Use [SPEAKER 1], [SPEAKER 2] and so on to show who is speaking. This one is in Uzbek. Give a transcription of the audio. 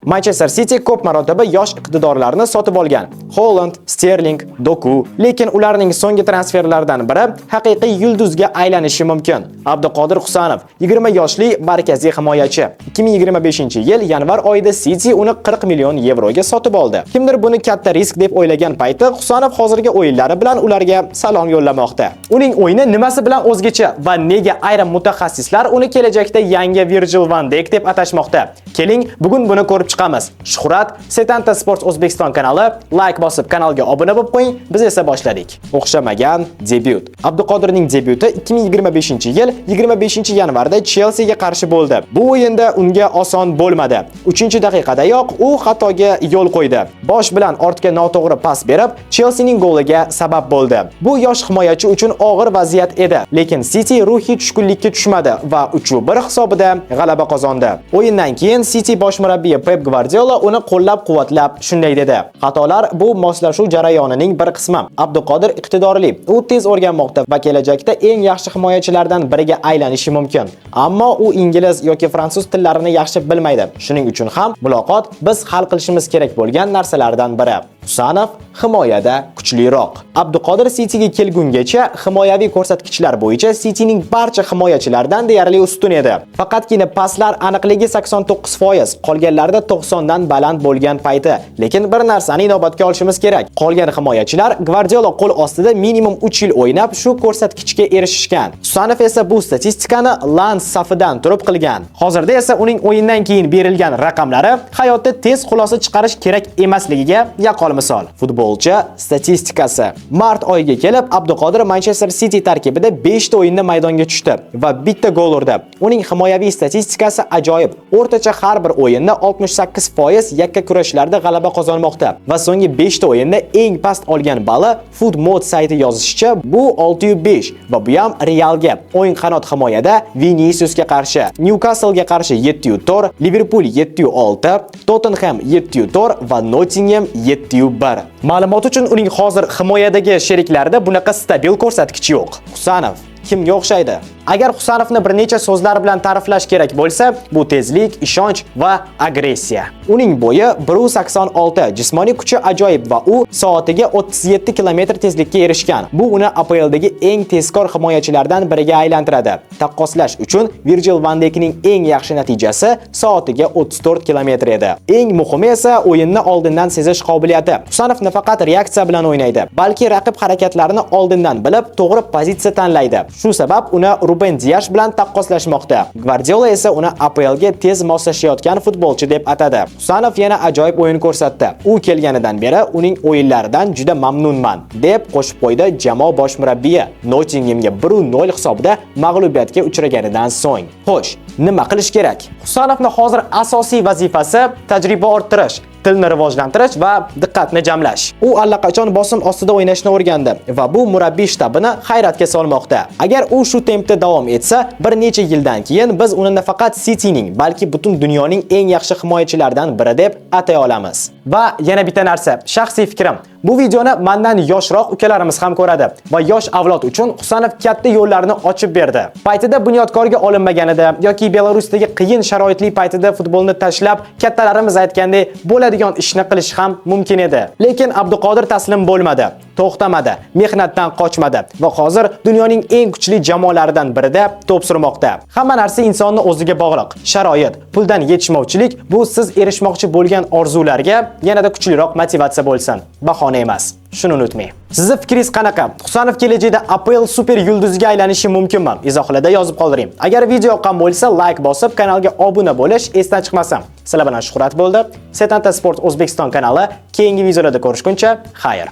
[SPEAKER 1] Manchester City ko'p marotaba yosh iqtidorlarni sotib olgan. Holland, Sterling, Doku, lekin ularning so'nggi transferlaridan biri haqiqiy yulduzga aylanishi mumkin. Abduqodir Husanov, 20 yoshli markaziy himoyachi. 2025-yil yanvar oyida City uni 40 million yevroga sotib oldi. Kimdir buni katta risk deb o'ylagan payti Husanov hozirgi o'yinlari bilan ularga salom yo'llamoqda. Uning o'yini nimasi bilan o'zgacha va nega ayrim mutaxassislar uni kelajakda yangi Virgil van Dijk deb atashmoqda? Keling, bugun buni ko'rib chiqamiz. Shuhrat, Setanta Sports O'zbekiston kanali, like bosib kanalga obuna bo'lib qo'ying. Biz esa boshladik. O'xshamagan debyut. Abduqodirning debyuti 2025-yil 25-yanvarda Chelsea ga qarshi bo'ldi. Bu o'yinda unga oson bo'lmadi. 3-daqiqadayoq u xatoga yo'l qo'ydi. Bosh bilan ortga noto'g'ri pas berib, Chelseaning goliga sabab bo'ldi. Bu yosh himoyachi uchun og'ir vaziyat edi, lekin City ruhiy tushkunlikka tushmadi va 3-1 hisobida g'alaba qozondi. O'yindan keyin City bosh murabbiyi Pep Guardiola uni qo'llab-quvvatlab shunday dedi: "Xatolar bu moslashuv jarayonining bir qismi. Abduqodir iqtidorli, u tez o'rganmoqda va kelajakda eng yaxshi himoyachilardan biriga aylanishi mumkin. Ammo u ingliz yoki fransuz tillarini yaxshi bilmaydi. Shuning uchun ham muloqot biz hal qilishimiz kerak bo'lgan narsalardan biri." Husanov himoyada kuchliroq. Abduqodir Cityga kelgungacha himoyaviy ko'rsatkichlar bo'yicha Cityning barcha himoyachilaridan deyarli ustun edi. Faqatgina paslar aniqligi 89%, qolganlarida 90 dan baland bo'lgan payti. Lekin bir narsani inobatga olishimiz kerak. Qolgan himoyachilar Guardiola qo'l ostida minimum 3 yil o'ynab shu ko'rsatkichga erishishgan. Husanov esa bu statistikani Lans safidan turib qilgan. Hozirda esa uning o'yindan keyin berilgan raqamlari hayotda tez xulosa chiqarish kerak emasligiga yaqqol misol. Futbolchi statistikasi. Mart oyiga kelib Abduqodir Manchester City tarkibida 5 ta o'yinda maydonga tushdi va bitta gol urdi. Uning himoyaviy statistikasi ajoyib. O'rtacha har bir o'yinda 68% yakka kurashlarda g'alaba qozonmoqda va so'nggi 5 ta o'yinda eng past olgan bali Footmod sayti yozishicha bu 6.5 va bu ham Realga. O'yin qanot himoyada Viniciusga qarshi, Newcastle ga qarshi 7.4, Liverpool 7.6, Tottenham 7.4 va Nottingham 7.1. Ma'lumot uchun uning hozir himoyadagi sheriklarida bunaqa stabil ko'rsatkich yo'q. Husanov kimga o'xshaydi? Agar Husanovni bir necha so'zlar bilan ta'riflash kerak bo'lsa, bu tezlik, ishonch va agressiya. Uning bo'yi 1.86, jismoniy kuchi ajoyib va u soatiga 37 km tezlikka erishgan. Bu uni APLdagi eng tezkor himoyachilardan biriga aylantiradi. Taqqoslash uchun Virgil van Dijkning eng yaxshi natijasi soatiga 34 km edi. Eng muhimi esa o'yinni oldindan sezish qobiliyati. Husanov nafaqat reaksiya bilan o'ynaydi, balki raqib harakatlarini oldindan bilib, to'g'ri pozitsiya tanlaydi. Shu sabab uni Ruben Dias bilan taqqoslashmoqda. Guardiola esa uni APLga tez moslashayotgan futbolchi deb atadi. Husanov yana ajoyib o'yin ko'rsatdi. U kelganidan beri uning o'yinlaridan juda mamnunman, deb qo'shib qo'ydi jamoa bosh murabbiyi Nottinghamga 1-0 hisobida mag'lubiyatga uchraganidan so'ng. Xo'sh, nima qilish kerak? Husanovning hozir asosiy vazifasi tajriba orttirish, tilni rivojlantirish va diqqatni jamlash. U allaqachon bosim ostida o'ynashni o'rgandi va bu murabbiy shtabini hayratga solmoqda. Agar u shu tempda davom etsa, bir necha yildan keyin biz uni nafaqat Cityning, balki butun dunyoning eng yaxshi himoyachilaridan biri deb atay olamiz. Va yana bitta narsa, shaxsiy fikrim. Bu videoni mendan yoshroq ukalarimiz ham ko'radi va yosh avlod uchun Husanov katta yo'llarni ochib berdi. Paytida bunyodkorga olinmaganida yoki Belarusdagi qiyin sharoitli paytida futbolni tashlab, kattalarimiz aytgandek bo'ladigan ishni qilish ham mumkin edi. Lekin Abduqodir taslim bo'lmadi, to'xtamadi, mehnatdan qochmadi va hozir dunyoning eng kuchli jamoalaridan birida to'p surmoqda. Hamma narsa insonning o'ziga bog'liq. Sharoit, puldan yetishmovchilik bu siz erishmoqchi bo'lgan orzularga yanada kuchliroq motivatsiya bo'lsin. Bahona emas. Shuni unutmang. Sizning fikringiz qanaqa? Husanov kelajakda APL super yulduziga aylanishi mumkinmi? Izohlarda yozib qoldiring. Agar video yoqqan bo'lsa, like bosib, kanalga obuna bo'lish esdan chiqmasin. Sizlar bilan Shuhrat bo'ldi. Setanta Sport O'zbekiston kanali. Keyingi videolarda ko'rishguncha, xayr.